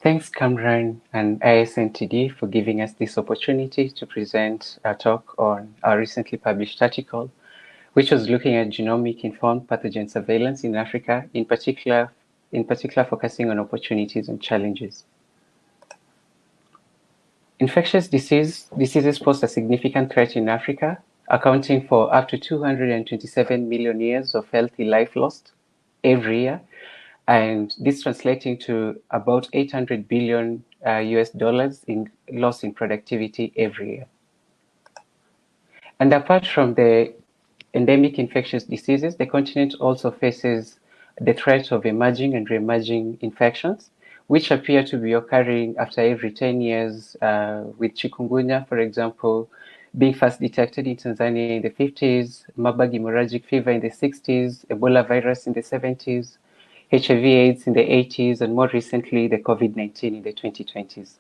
Thanks, Cameron and ISNTD for giving us this opportunity to present a talk on our recently published article, which was looking at genomic-informed pathogen surveillance in Africa, in particular focusing on opportunities and challenges. Infectious diseases pose a significant threat in Africa, accounting for up to 227 million years of healthy life lost every year, and this translating to about 800 billion US dollars in loss in productivity every year. And apart from the endemic infectious diseases, the continent also faces the threat of emerging and re-emerging infections, which appear to be occurring after every 10 years, with chikungunya, for example, being first detected in Tanzania in the 50s, Marburg hemorrhagic fever in the 60s, Ebola virus in the 70s, HIV/AIDS in the 80s, and more recently, the COVID-19 in the 2020s.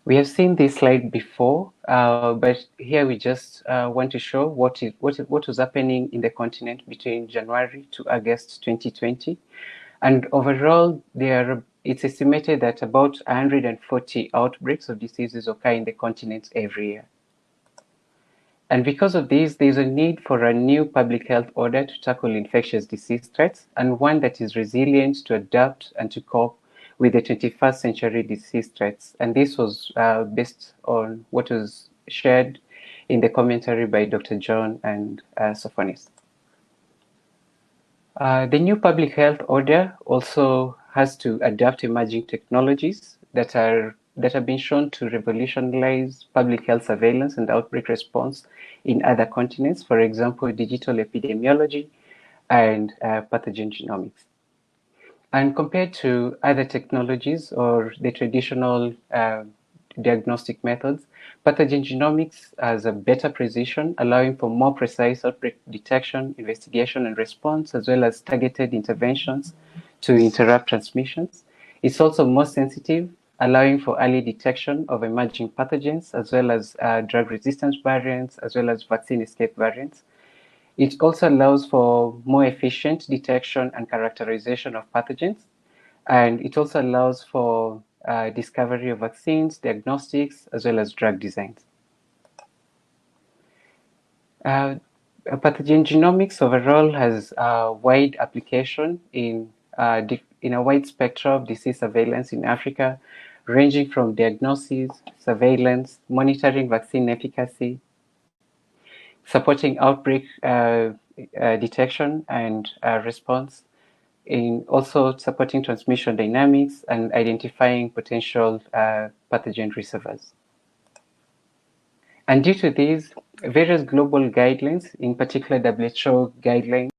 We have seen this slide before, but here we just want to show what was happening in the continent between January to August 2020. And overall, it's estimated that about 140 outbreaks of diseases occur in the continent every year. And because of this, there's a need for a new public health order to tackle infectious disease threats, and one that is resilient to adapt and to cope with the 21st century disease threats. And this was based on what was shared in the commentary by Dr. John and Sophonis. The new public health order also has to adapt emerging technologies that have been shown to revolutionize public health surveillance and outbreak response in other continents, for example, digital epidemiology and pathogen genomics. And compared to other technologies or the traditional diagnostic methods, pathogen genomics has a better precision, allowing for more precise outbreak detection, investigation, and response, as well as targeted interventions to interrupt transmissions. It's also more sensitive, allowing for early detection of emerging pathogens, as well as drug resistance variants, as well as vaccine escape variants. It also allows for more efficient detection and characterization of pathogens, and it also allows for discovery of vaccines, diagnostics, as well as drug designs. Pathogen genomics overall has a wide application in a wide spectrum of disease surveillance in Africa, ranging from diagnosis, surveillance, monitoring vaccine efficacy, supporting outbreak detection and response, in also supporting transmission dynamics and identifying potential pathogen reservoirs. And due to these, various global guidelines, in particular WHO guidelines,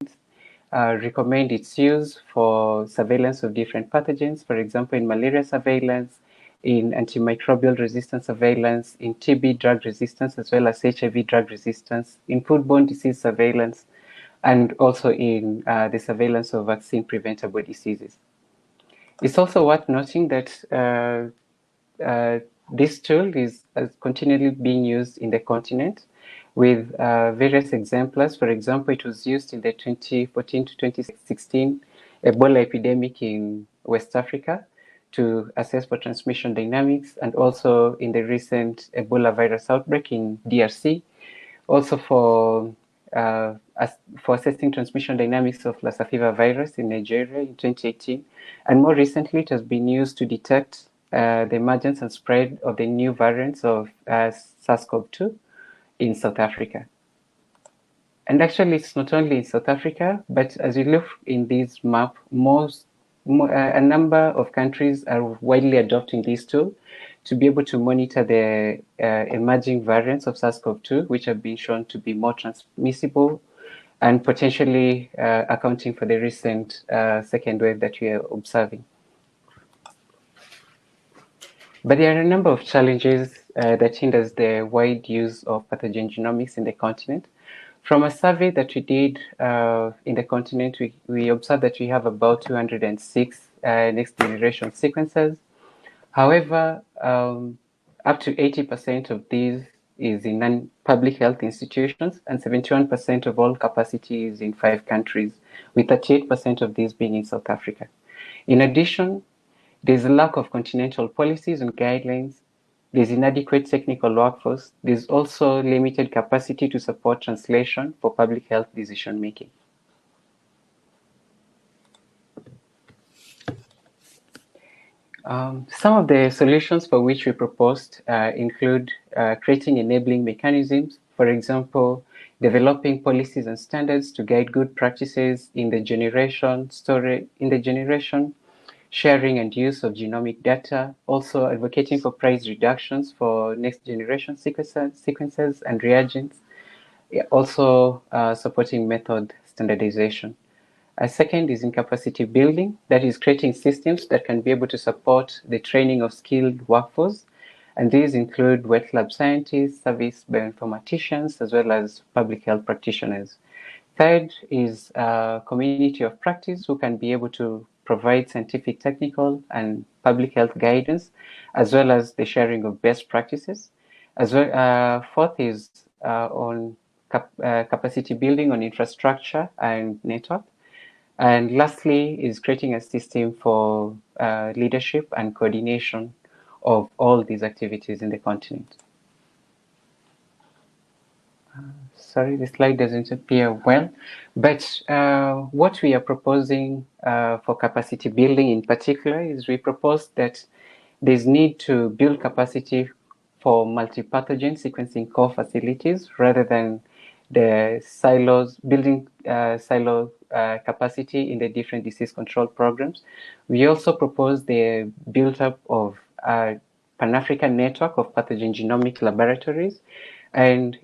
recommend its use for surveillance of different pathogens, for example, in malaria surveillance, in antimicrobial resistance surveillance, in TB drug resistance, as well as HIV drug resistance, in foodborne disease surveillance, and also in the surveillance of vaccine-preventable diseases. It's also worth noting that this tool is continually being used in the continent with various exemplars. For example, it was used in the 2014 to 2016 Ebola epidemic in West Africa to assess for transmission dynamics, and also in the recent Ebola virus outbreak in DRC, also for assessing transmission dynamics of Lassa fever virus in Nigeria in 2018. And more recently, it has been used to detect the emergence and spread of the new variants of SARS-CoV-2 in South Africa. And actually, it's not only in South Africa, but as you look in this map, a number of countries are widely adopting this tool to be able to monitor the emerging variants of SARS-CoV-2, which have been shown to be more transmissible and potentially accounting for the recent second wave that we are observing. But there are a number of challenges that hinders the wide use of pathogen genomics in the continent. From a survey that we did in the continent, we observed that we have about 206 next generation sequencers. However, up to 80% of these is in non-public health institutions, and 71% of all capacity is in 5 countries, with 38% of these being in South Africa. In addition, There's a lack of continental policies and guidelines. There's inadequate technical workforce. There's also limited capacity to support translation for public health decision making. Some of the solutions for which we proposed include creating enabling mechanisms, for example, developing policies and standards to guide good practices in the generation, sharing and use of genomic data, also advocating for price reductions for next generation sequences and reagents, also supporting method standardization. A second is in capacity building, that is creating systems that can be able to support the training of skilled workforce. And these include wet lab scientists, service bioinformaticians, as well as public health practitioners. Third is a community of practice who can be able to provide scientific, technical, and public health guidance, as well as the sharing of best practices. As well, fourth is on capacity building on infrastructure and network. And lastly is creating a system for leadership and coordination of all these activities in the continent. Sorry, the slide doesn't appear well, but what we are proposing for capacity building in particular is we propose that there's need to build capacity for multi-pathogen sequencing core facilities rather than the silos, building silo capacity in the different disease control programs. We also propose the build-up of a Pan-African network of pathogen genomic laboratories, and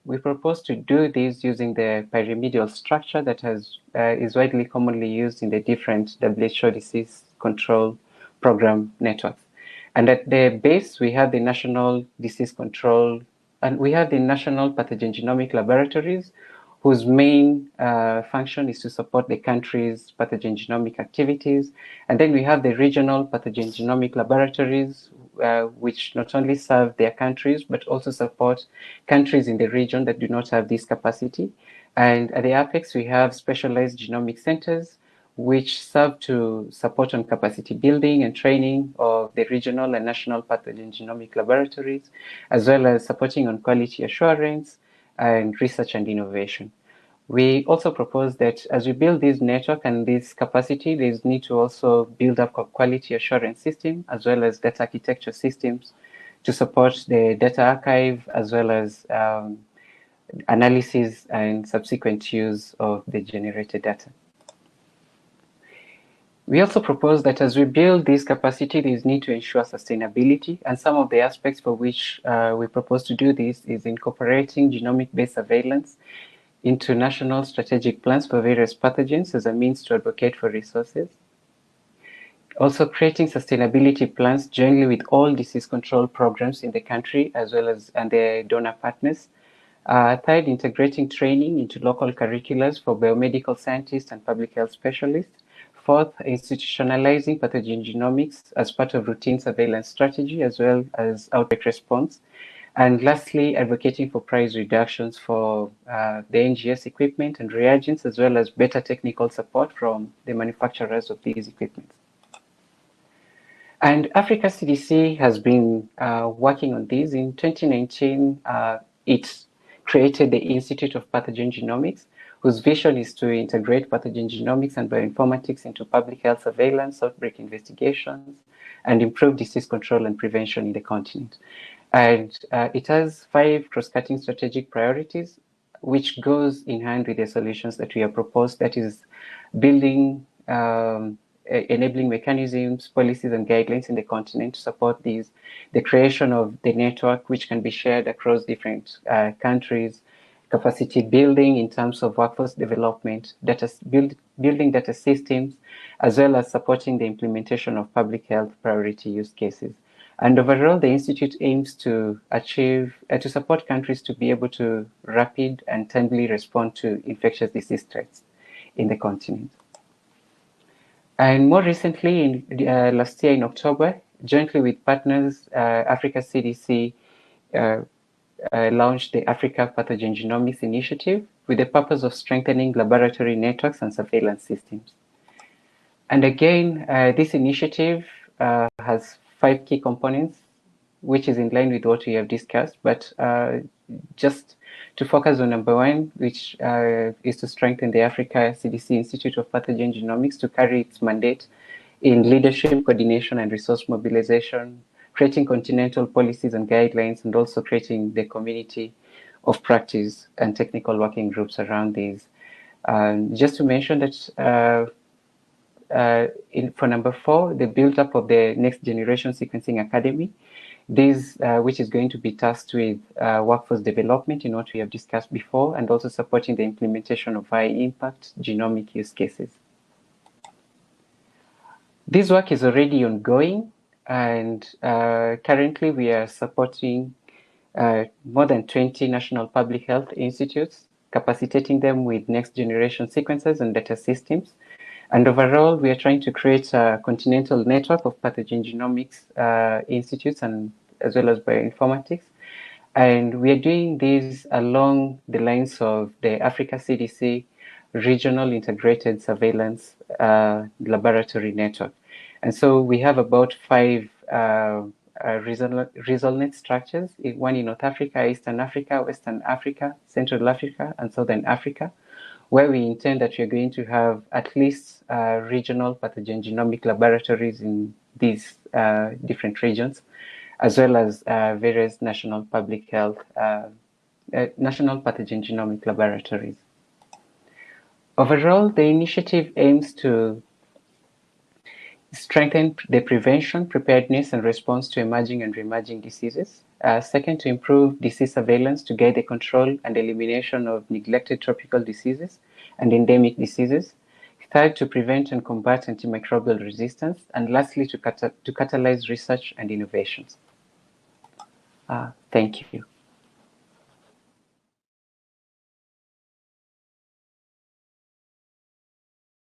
we propose to do this using the pyramidal structure that is widely commonly used in the different WHO disease control program networks. And at the base, we have the national disease control, and we have the national pathogen genomic laboratories, whose main function is to support the country's pathogen genomic activities. And then we have the regional pathogen genomic laboratories, which not only serve their countries, but also support countries in the region that do not have this capacity. And at the apex, we have specialized genomic centers, which serve to support on capacity building and training of the regional and national pathogen genomic laboratories, as well as supporting on quality assurance and research and innovation. We also propose that as we build this network and this capacity, there's need to also build up a quality assurance system, as well as data architecture systems to support the data archive, as well as analysis and subsequent use of the generated data. We also propose that as we build this capacity, there's need to ensure sustainability, and some of the aspects for which we propose to do this is incorporating genomic-based surveillance into national strategic plans for various pathogens as a means to advocate for resources. Also creating sustainability plans jointly with all disease control programs in the country, as well as and their donor partners. Third, integrating training into local curriculums for biomedical scientists and public health specialists. Fourth, institutionalizing pathogen genomics as part of routine surveillance strategy, as well as outbreak response. And lastly, advocating for price reductions for the NGS equipment and reagents, as well as better technical support from the manufacturers of these equipment. And Africa CDC has been working on this. In 2019, it created the Institute of Pathogen Genomics, whose vision is to integrate pathogen genomics and bioinformatics into public health surveillance, outbreak investigations, and improve disease control and prevention in the continent. And it has 5 cross-cutting strategic priorities, which goes in hand with the solutions that we have proposed, that is building enabling mechanisms, policies, and guidelines in the continent to support these, the creation of the network, which can be shared across different countries, capacity building in terms of workforce development, building data systems, as well as supporting the implementation of public health priority use cases. And overall, the Institute aims to achieve, to support countries to be able to rapid and timely respond to infectious disease threats in the continent. And more recently, last year in October, jointly with partners, Africa CDC launched the Africa Pathogen Genomics Initiative with the purpose of strengthening laboratory networks and surveillance systems. And again, this initiative has 5 key components, which is in line with what we have discussed, but just to focus on number 1, which is to strengthen the Africa CDC Institute of Pathogen Genomics to carry its mandate in leadership, coordination, and resource mobilization, creating continental policies and guidelines, and also creating the community of practice and technical working groups around these. Just to mention that for number 4, the build-up of the Next Generation Sequencing Academy, this which is going to be tasked with workforce development in what we have discussed before, and also supporting the implementation of high-impact genomic use cases. This work is already ongoing, and currently we are supporting more than 20 national public health institutes, capacitating them with next-generation sequencers and data systems. And overall, we are trying to create a continental network of pathogen genomics institutes and as well as bioinformatics. And we are doing this along the lines of the Africa CDC Regional Integrated Surveillance Laboratory Network. And so we have about 5 RESOLNet structures, one in North Africa, Eastern Africa, Western Africa, Central Africa, and Southern Africa, where we intend that we're going to have at least regional pathogen genomic laboratories in these different regions, as well as various national public health, national pathogen genomic laboratories. Overall, the initiative aims to strengthen the prevention, preparedness, and response to emerging and re-emerging diseases. Second, to improve disease surveillance to guide the control and elimination of neglected tropical diseases and endemic diseases. Third, to prevent and combat antimicrobial resistance. And lastly, to catalyze research and innovations. Thank you.